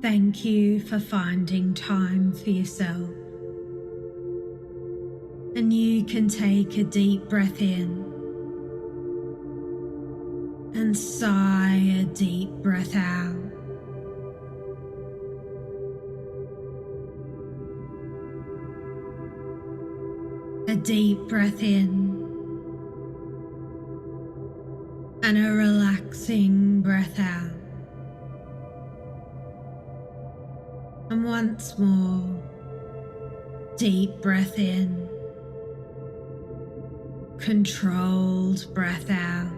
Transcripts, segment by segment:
Thank you for finding time for yourself. And you can take a deep breath in and sigh a deep breath out. A deep breath in and a relaxing breath out. And once more, deep breath in, controlled breath out.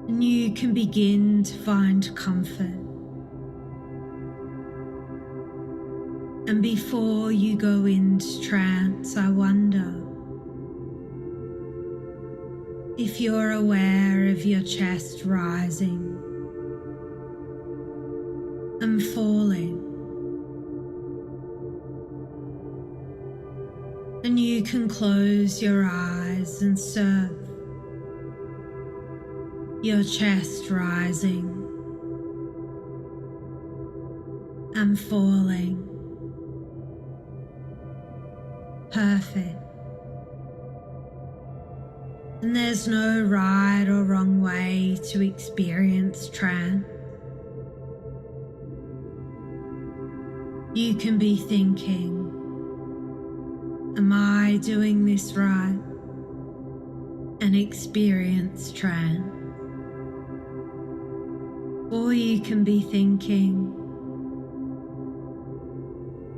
And you can begin to find comfort. And before you go into trance, I wonder if you're aware of your chest rising and falling. And you can close your eyes and surf your chest rising and falling. Perfect. And there's no right or wrong way to experience trance. You can be thinking, am I doing this right? And experience trance. Or you can be thinking,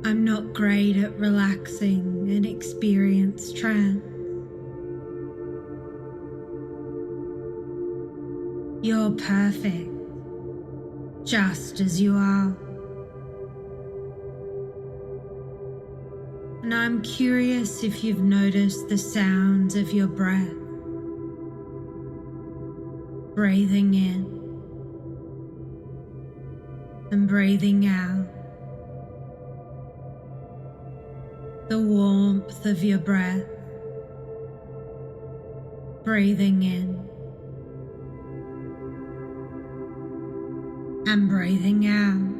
I'm not great at relaxing and experience trance. You're perfect, just as you are. And I'm curious if you've noticed the sounds of your breath. Breathing in and breathing out. The warmth of your breath, breathing in and breathing out.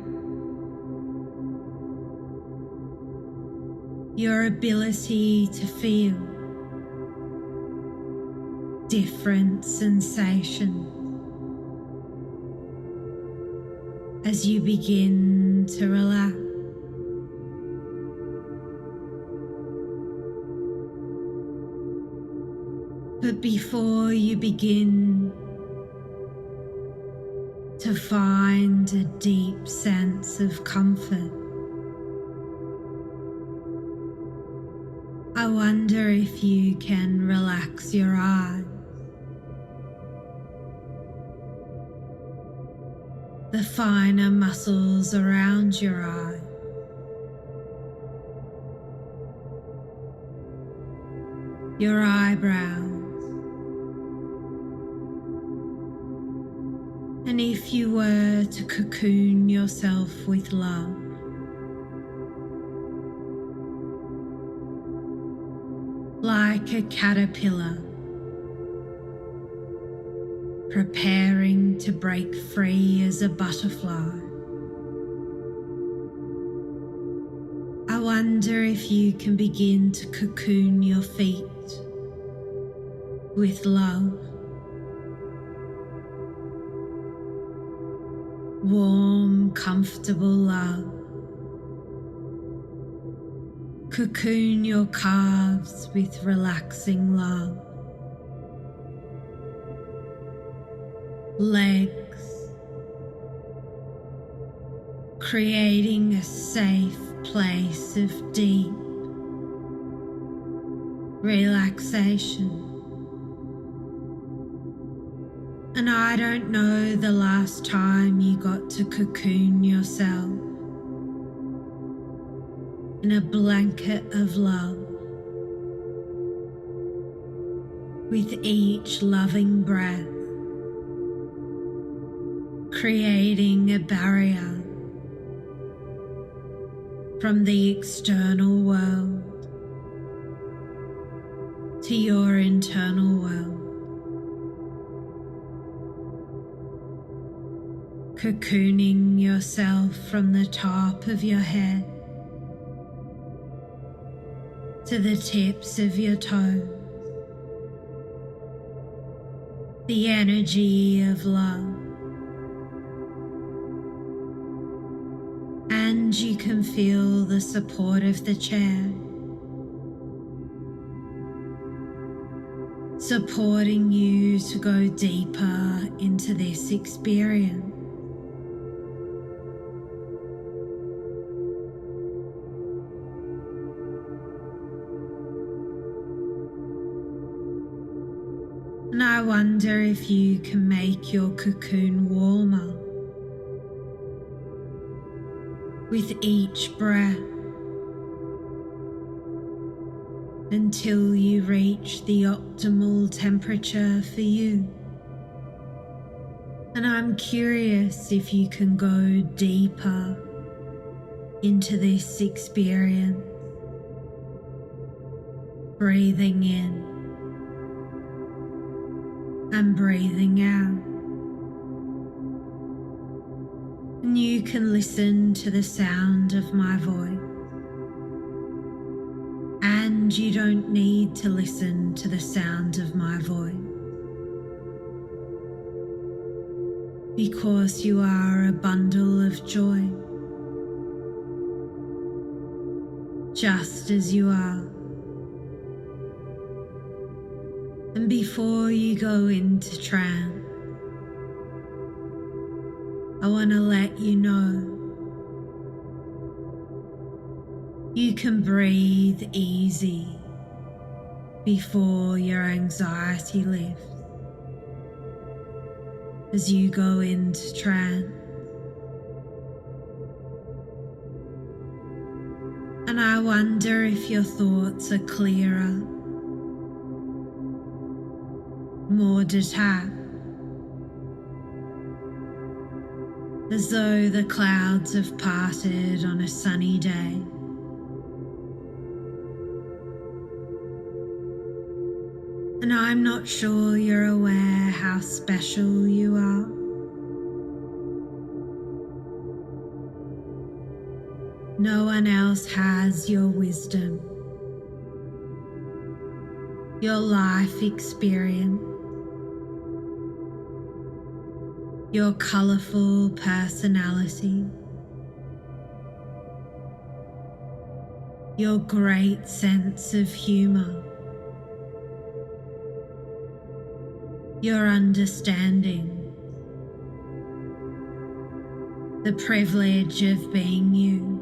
Your ability to feel different sensations as you begin to relax. But before you begin to find a deep sense of comfort, I wonder if you can relax your eyes. The finer muscles around your eye. Your eyebrows. And if you were to cocoon yourself with love, like a caterpillar preparing to break free as a butterfly, I wonder if you can begin to cocoon your feet with love. Warm, comfortable love. Cocoon your calves with relaxing love. Legs. Creating a safe place of deep relaxation. And I don't know the last time you got to cocoon yourself in a blanket of love. With each loving breath, creating a barrier from the external world to your internal world. cocooning yourself from the top of your head to the tips of your toes. The energy of love. And you can feel the support of the chair, supporting you to go deeper into this experience. And I wonder if you can make your cocoon warmer with each breath until you reach the optimal temperature for you. And I'm curious if you can go deeper into this experience, breathing in and breathing out. And you can listen to the sound of my voice. And you don't need to listen to the sound of my voice, because you are a bundle of joy, just as you are. And before you go into trance, I want to let you know you can breathe easy before your anxiety lifts as you go into trance. And I wonder if your thoughts are clearer, more detached, as though the clouds have parted on a sunny day. And I'm not sure you're aware how special you are. No one else has your wisdom, your life experience, your colourful personality, your great sense of humour, your understanding, the privilege of being you.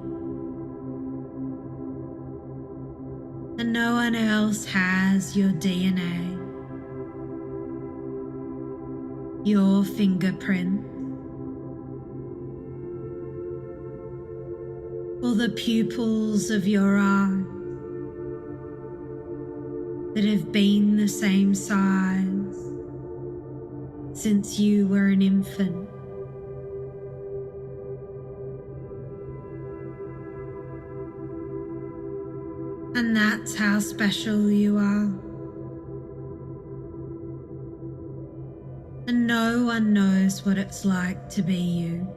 And no one else has your DNA, your fingerprint, or the pupils of your eyes that have been the same size since you were an infant. And that's how special you are. And no one knows what it's like to be you.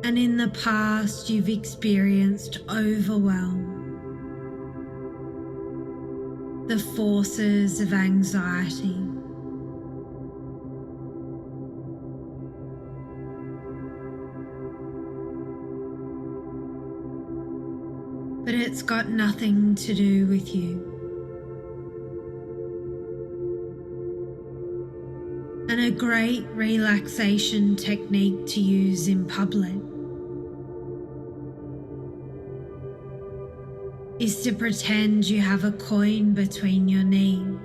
And in the past, you've experienced overwhelm, the forces of anxiety, but it's got nothing to do with you. And a great relaxation technique to use in public is to pretend you have a coin between your knees,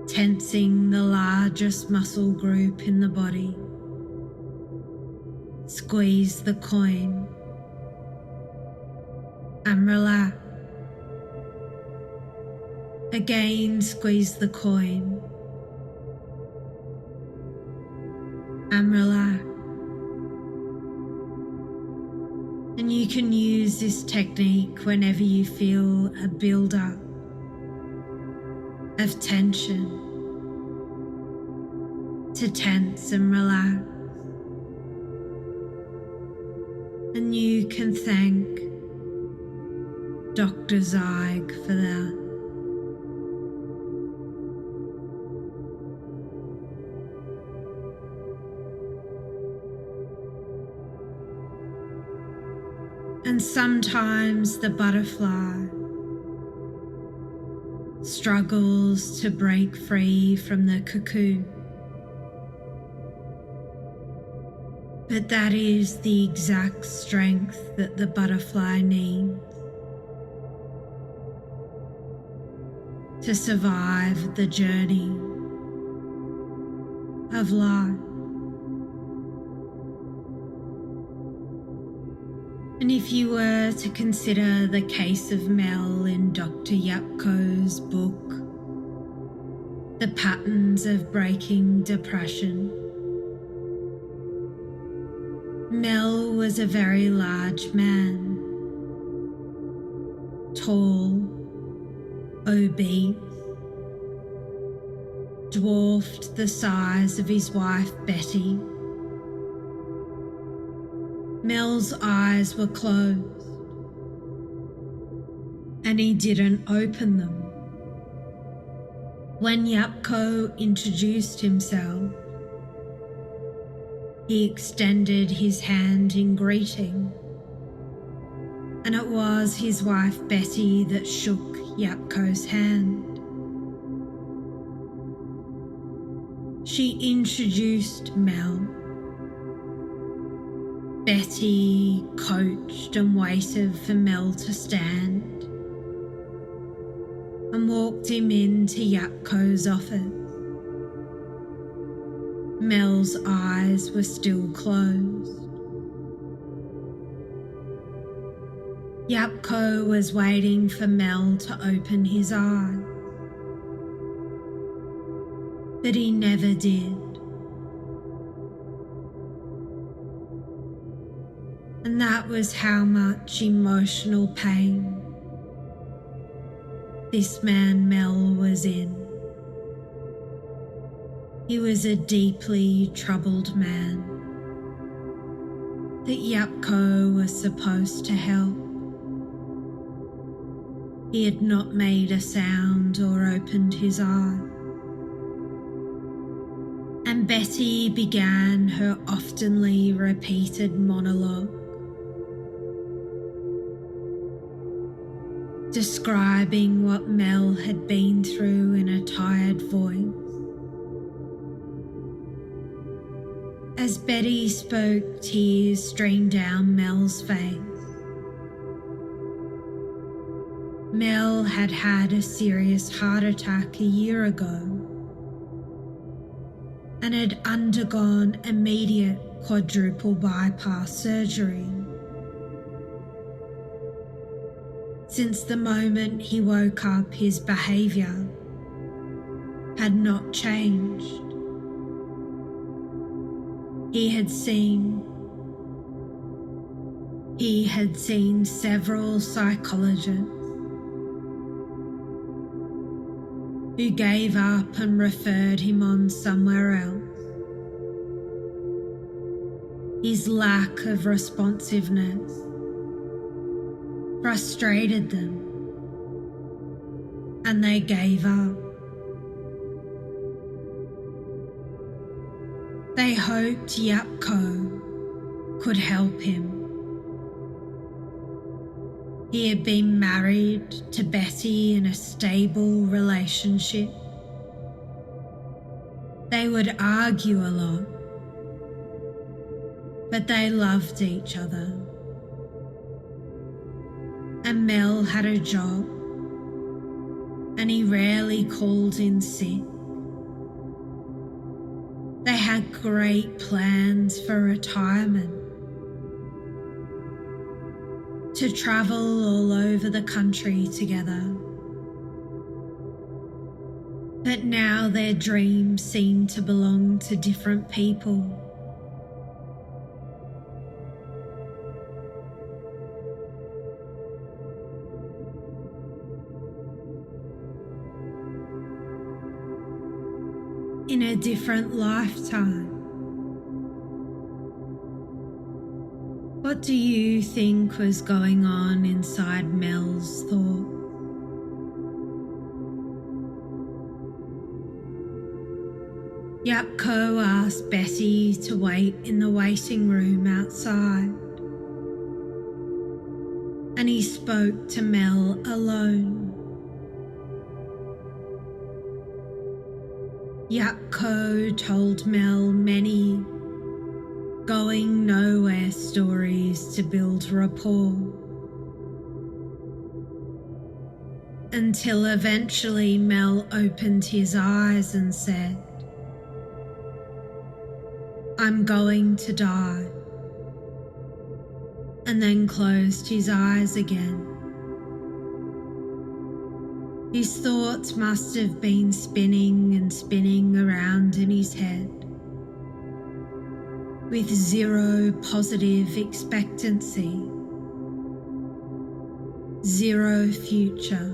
tensing the largest muscle group in the body. Squeeze the coin and relax. Again, squeeze the coin and relax. And you can use this technique whenever you feel a build-up of tension to tense and relax. And you can thank Dr. Zeig for that. And sometimes the butterfly struggles to break free from the cocoon. But that is the exact strength that the butterfly needs to survive the journey of life. And if you were to consider the case of Mel in Dr. Yapko's book, The Patterns of Breaking Depression, Mel was a very large man, tall, obese, dwarfed the size of his wife Betty. Mel's eyes were closed, and he didn't open them. When Yapko introduced himself, he extended his hand in greeting, and it was his wife Betty that shook Yapko's hand. She introduced Mel. Betty coached and waited for Mel to stand and walked him into Yapko's office. Mel's eyes were still closed. Yapko was waiting for Mel to open his eyes, but he never did. And that was how much emotional pain this man Mel was in. He was a deeply troubled man that Yapko was supposed to help. He had not made a sound or opened his eye. And Betty began her oftenly repeated monologue, describing what Mel had been through in a tired voice. As Betty spoke, tears streamed down Mel's face. Mel had had a serious heart attack a year ago and had undergone immediate quadruple bypass surgery. Since the moment he woke up, his behaviour had not changed. He had seen several psychologists who gave up and referred him on somewhere else. His lack of responsiveness frustrated them, and they gave up. They hoped Yapko could help him. He had been married to Betty in a stable relationship. They would argue a lot, but they loved each other. And Mel had a job, and he rarely called in sick. They had great plans for retirement, to travel all over the country together. But now their dreams seemed to belong to different people. in a different lifetime. What do you think was going on inside Mel's thoughts? Yapko asked Betty to wait in the waiting room outside, and he spoke to Mel alone. Yapko told Mel many going nowhere stories to build rapport, until eventually Mel opened his eyes and said, "I'm going to die," and then closed his eyes again. His thoughts must have been spinning and spinning around in his head, with zero positive expectancy, zero future.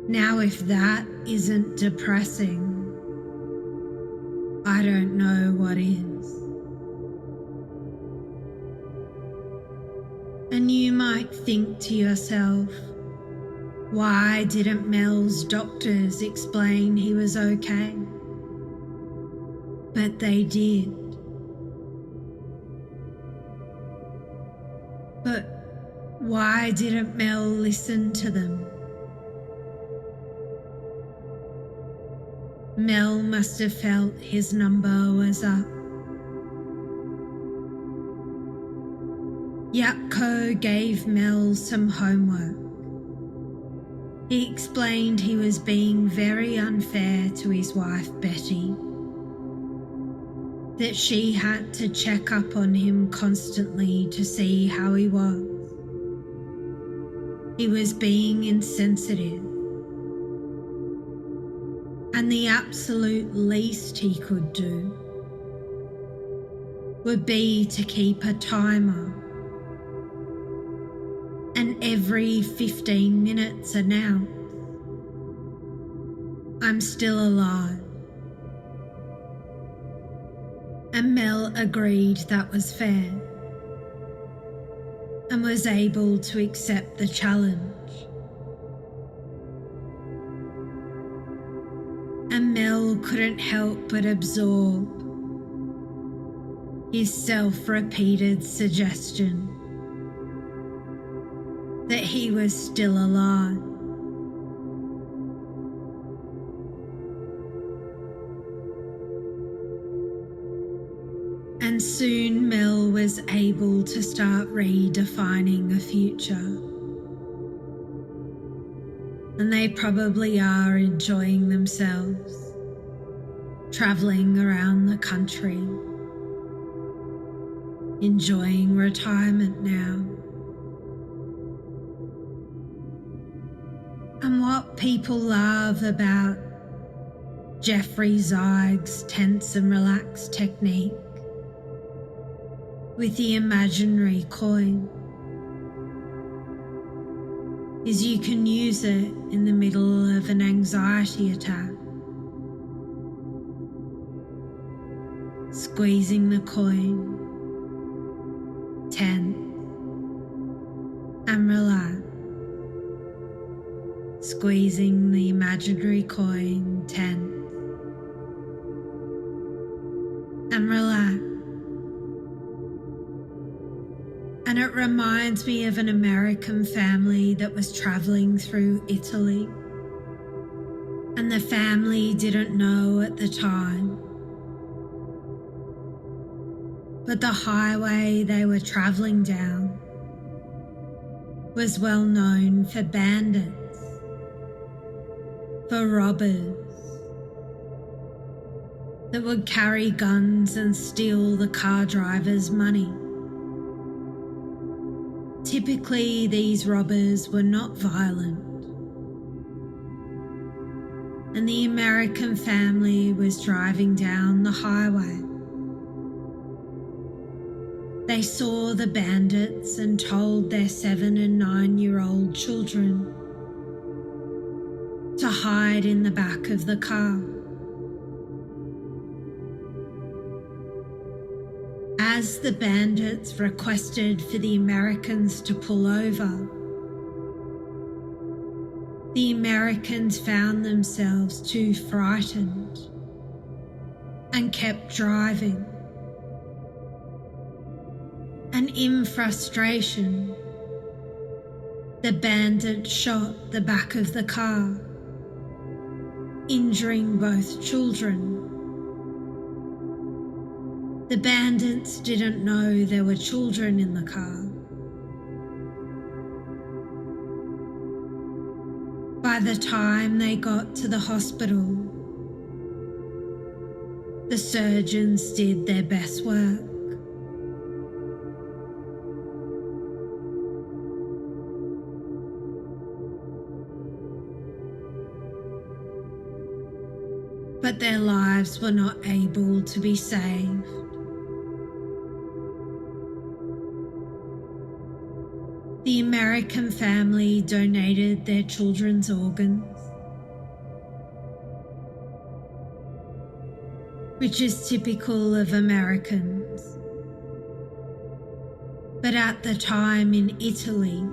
Now, if that isn't depressing, I don't know what is. And you might think to yourself, why didn't Mel's doctors explain he was okay? But they did. But why didn't Mel listen to them? Mel must have felt his number was up. Yapko gave Mel some homework. He explained he was being very unfair to his wife Betty, that she had to check up on him constantly to see how he was. He was being insensitive, and the absolute least he could do would be to keep a timer, and every 15 minutes announce, "I'm still alive." And Mel agreed that was fair, and was able to accept the challenge. And Mel couldn't help but absorb his self-repeated suggestion that he was still alive. And soon Mel was able to start redefining a future. And they probably are enjoying themselves, travelling around the country, enjoying retirement now. And what people love about Jeffrey Zeig's tense and relaxed technique with the imaginary coin is you can use it in the middle of an anxiety attack, squeezing the coin, tense and relaxed, squeezing the imaginary coin, tense and relaxed. And it reminds me of an American family that was traveling through Italy. And the family didn't know at the time, but the highway they were traveling down was well known for bandits, for robbers that would carry guns and steal the car driver's money. Typically, these robbers were not violent, and the American family was driving down the highway. They saw the bandits and told their 7 and 9-year-old children to to hide in the back of the car. As the bandits requested for the Americans to pull over, the Americans found themselves too frightened and kept driving. And in frustration, the bandit shot the back of the car, injuring both children. The bandits didn't know there were children in the car. By the time they got to the hospital, the surgeons did their best work. But their lives were not able to be saved. The American family donated their children's organs, which is typical of Americans. But at the time in Italy,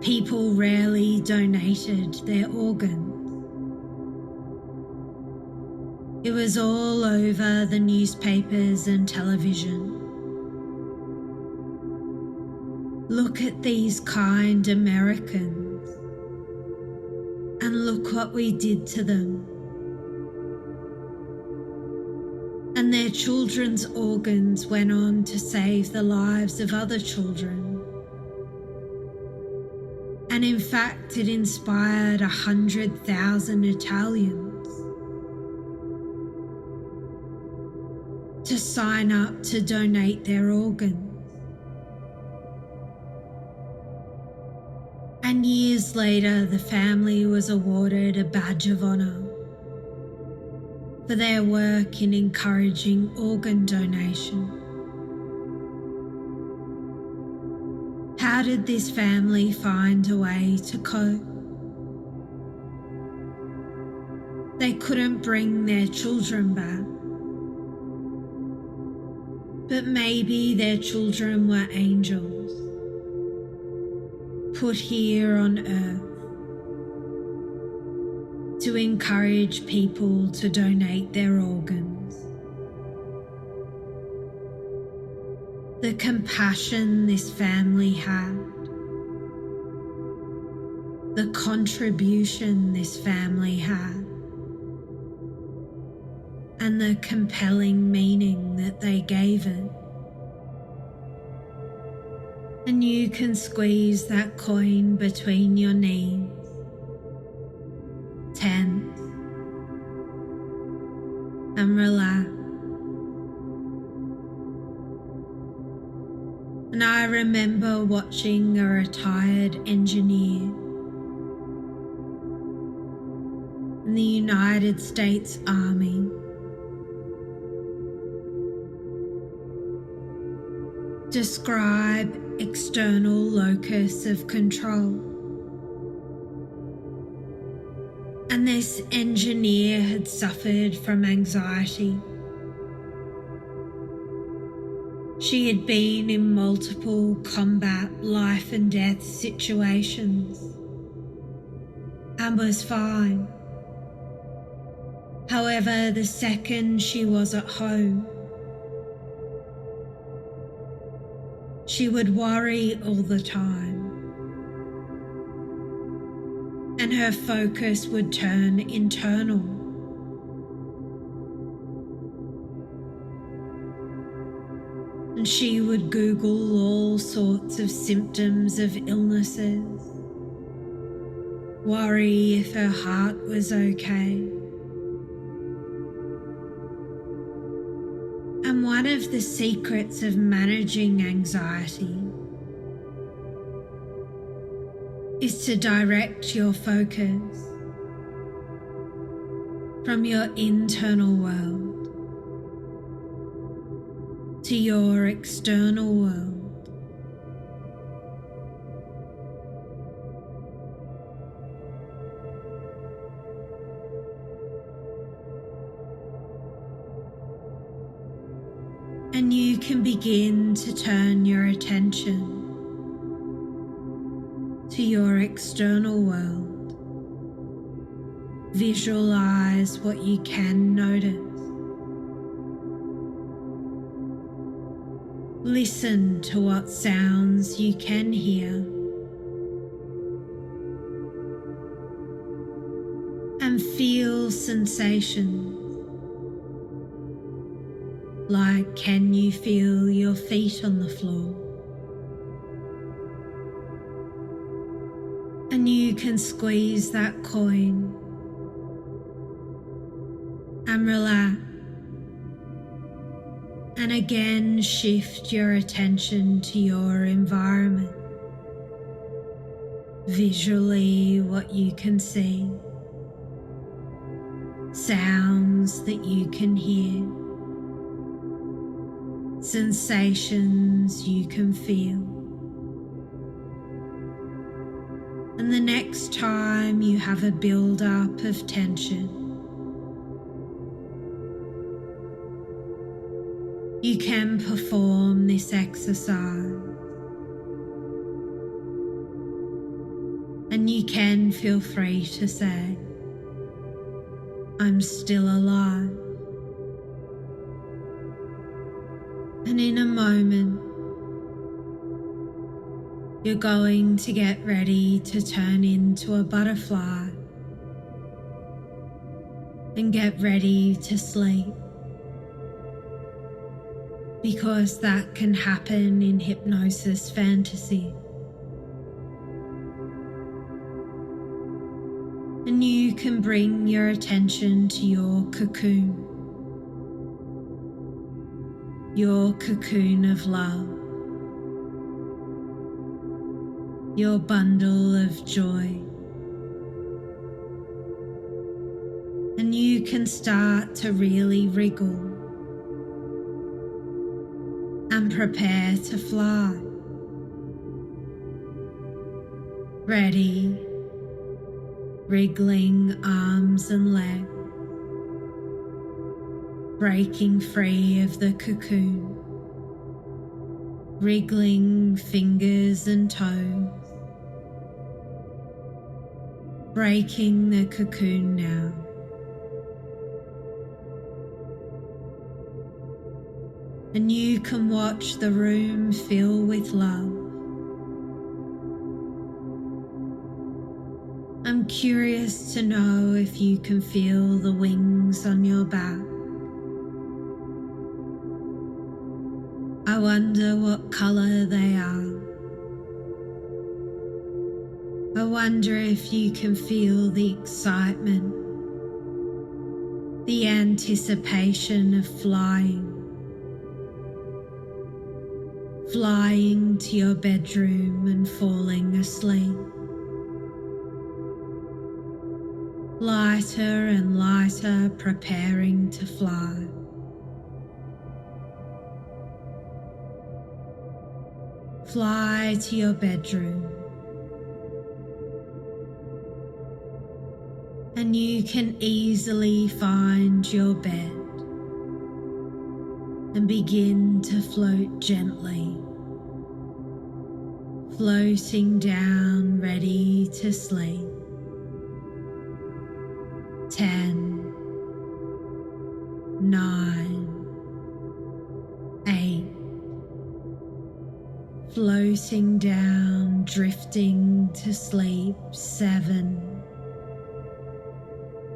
people rarely donated their organs. It was all over the newspapers and television. Look at these kind Americans, and look what we did to them. And their children's organs went on to save the lives of other children. And in fact, it inspired 100,000 Italians to sign up to donate their organs. And years later, the family was awarded a badge of honour for their work in encouraging organ donation. How did this family find a way to cope? They couldn't bring their children back, but maybe their children were angels put here on earth to encourage people to donate their organs. The compassion this family had, the contribution this family had, and the compelling meaning that they gave it. And you can squeeze that coin between your knees, tense, and relax. And I remember watching a retired engineer in the United States Army describe external locus of control. And this engineer had suffered from anxiety. She had been in multiple combat life and death situations and was fine. However, the second she was at home, she would worry all the time, and her focus would turn internal. And she would Google all sorts of symptoms of illnesses, worry if her heart was okay. And one of the secrets of managing anxiety is to direct your focus from your internal world to your external world. And you can begin to turn your attention to your external world. Visualize what you can notice. Listen to what sounds you can hear. And feel sensations. Like, can you feel your feet on the floor? And you can squeeze that coin and relax. And again, shift your attention to your environment. Visually, what you can see. Sounds that you can hear. Sensations you can feel. And the next time you have a build-up of tension, you can perform this exercise. And you can feel free to say, I'm still alive. And in a moment, you're going to get ready to turn into a butterfly and get ready to sleep, because that can happen in hypnosis fantasy. And you can bring your attention to your cocoon of love, your bundle of joy. And you can start to really wriggle and prepare to fly. Ready, wriggling arms and legs, breaking free of the cocoon, wriggling fingers and toes, breaking the cocoon now. And you can watch the room fill with love. I'm curious to know if you can feel the wings on your back. I wonder what color they are. I wonder if you can feel the excitement, the anticipation of flying to your bedroom and falling asleep. Lighter and lighter, preparing to fly. Fly to your bedroom. And you can easily find your bed and begin to float gently, floating down, ready to sleep. 10, 9, 8, floating down, drifting to sleep. 7,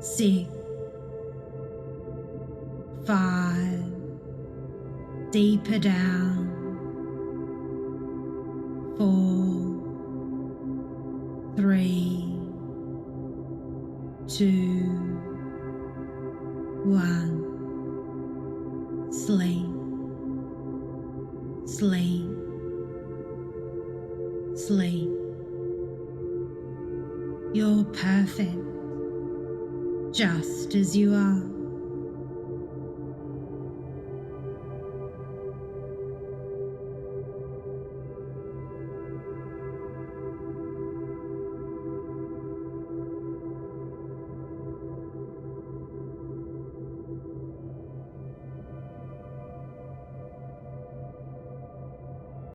6, 5, deeper down. 4, 3, 2, 1. Sleep, sleep, sleep. You're perfect, just as you are.